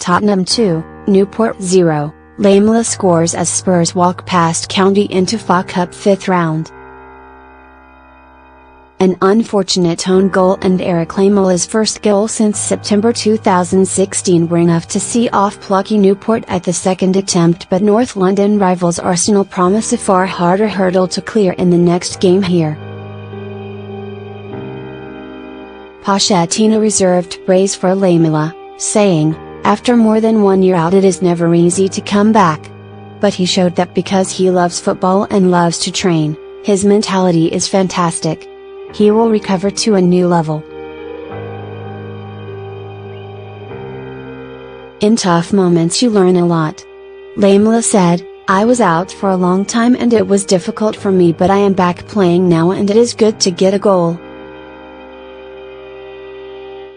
Tottenham 2, Newport 0, Lamela scores as Spurs walk past County into FA Cup 5th round. An unfortunate own goal and Eric Lamela's first goal since September 2016 were enough to see off plucky Newport at the second attempt, but North London rivals Arsenal promise a far harder hurdle to clear in the next game here. Pochettino reserved praise for Lamela, saying, "After more than 1 year out it is never easy to come back. But he showed that because he loves football and loves to train, his mentality is fantastic. He will recover to a new level." In tough moments you learn a lot. Lamela said, "I was out for a long time and it was difficult for me, but I am back playing now and it is good to get a goal.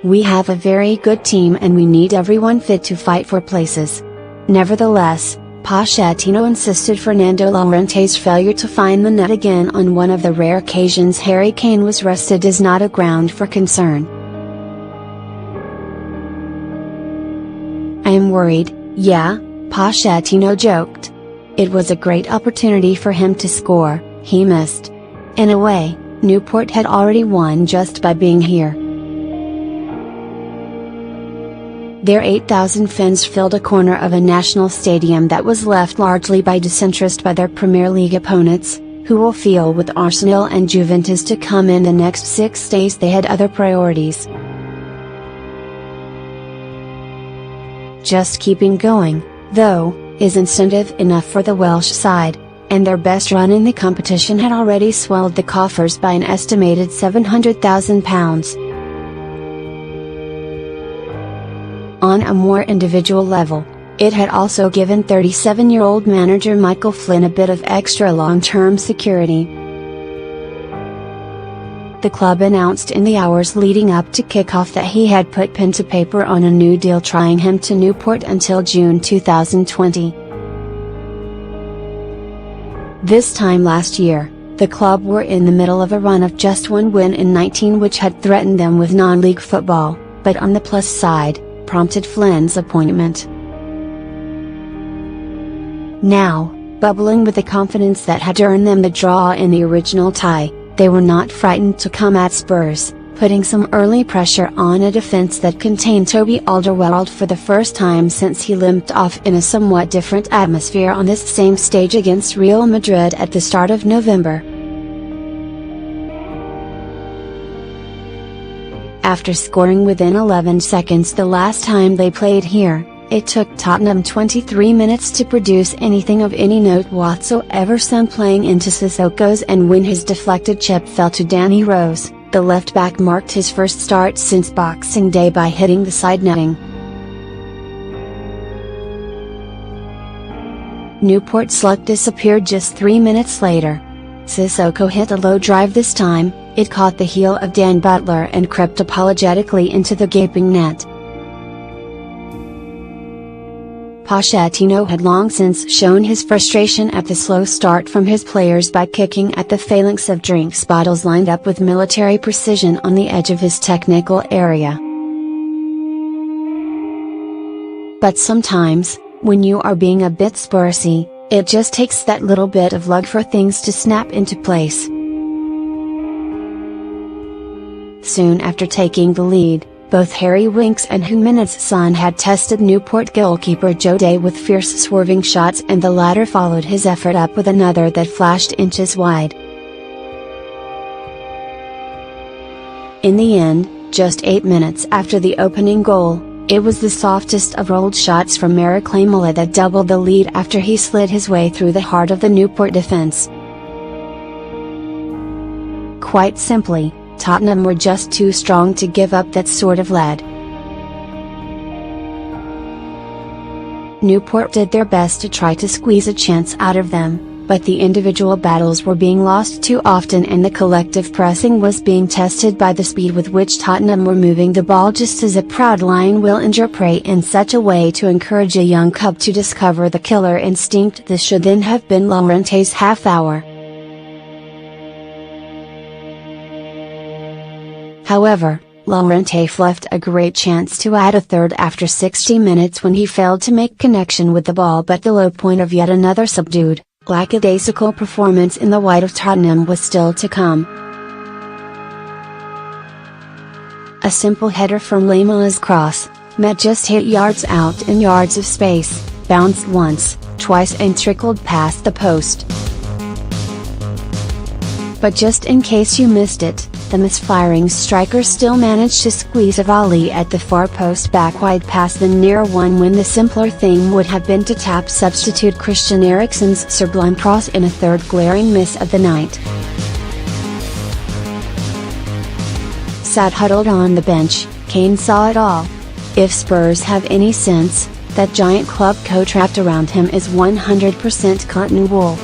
We have a very good team and we need everyone fit to fight for places." Nevertheless, Pochettino insisted Fernando Llorente's failure to find the net again on one of the rare occasions Harry Kane was rested is not a ground for concern. "I am worried, yeah," Pochettino joked. "It was a great opportunity for him to score, he missed. In a way, Newport had already won just by being here." Their 8,000 fans filled a corner of a national stadium that was left largely by disinterest by their Premier League opponents, who will feel with Arsenal and Juventus to come in the next 6 days they had other priorities. Just keeping going, though, is incentive enough for the Welsh side, and their best run in the competition had already swelled the coffers by an estimated £700,000. On a more individual level, it had also given 37-year-old manager Michael Flynn a bit of extra long-term security. The club announced in the hours leading up to kickoff that he had put pen to paper on a new deal trying him to Newport until June 2020. This time last year, the club were in the middle of a run of just 1 win in 19 which had threatened them with non-league football, but on the plus side, prompted Flynn's appointment. Now, bubbling with the confidence that had earned them the draw in the original tie, they were not frightened to come at Spurs, putting some early pressure on a defense that contained Toby Alderweireld for the first time since he limped off in a somewhat different atmosphere on this same stage against Real Madrid at the start of November. After scoring within 11 seconds the last time they played here, it took Tottenham 23 minutes to produce anything of any note whatsoever. Son playing into Sissoko's, and when his deflected chip fell to Danny Rose, the left-back marked his first start since Boxing Day by hitting the side netting. Newport's luck disappeared just 3 minutes later. Sissoko hit a low drive this time. It caught the heel of Dan Butler and crept apologetically into the gaping net. Pochettino had long since shown his frustration at the slow start from his players by kicking at the phalanx of drinks bottles lined up with military precision on the edge of his technical area. But sometimes, when you are being a bit Spursy, it just takes that little bit of luck for things to snap into place. Soon after taking the lead, both Harry Winks and Jimenez's son had tested Newport goalkeeper Joe Day with fierce swerving shots, and the latter followed his effort up with another that flashed inches wide. In the end, just 8 minutes after the opening goal, it was the softest of rolled shots from Eric Lamela that doubled the lead after he slid his way through the heart of the Newport defense. Quite simply, Tottenham were just too strong to give up that sort of lead. Newport did their best to try to squeeze a chance out of them, but the individual battles were being lost too often and the collective pressing was being tested by the speed with which Tottenham were moving the ball, just as a proud lion will injure prey in such a way to encourage a young cub to discover the killer instinct. This should then have been Llorente's half hour. However, Llorente left a great chance to add a third after 60 minutes when he failed to make connection with the ball, but the low point of yet another subdued, lackadaisical performance in the white of Tottenham was still to come. A simple header from Lamela's cross, met just 8 yards out in yards of space, bounced once, twice and trickled past the post. But just in case you missed it, the misfiring striker still managed to squeeze a volley at the far post back wide past the near one, when the simpler thing would have been to tap substitute Christian Eriksen's sublime cross in a third glaring miss of the night. Sat huddled on the bench, Kane saw it all. If Spurs have any sense, that giant club coat wrapped around him is 100% cotton wool.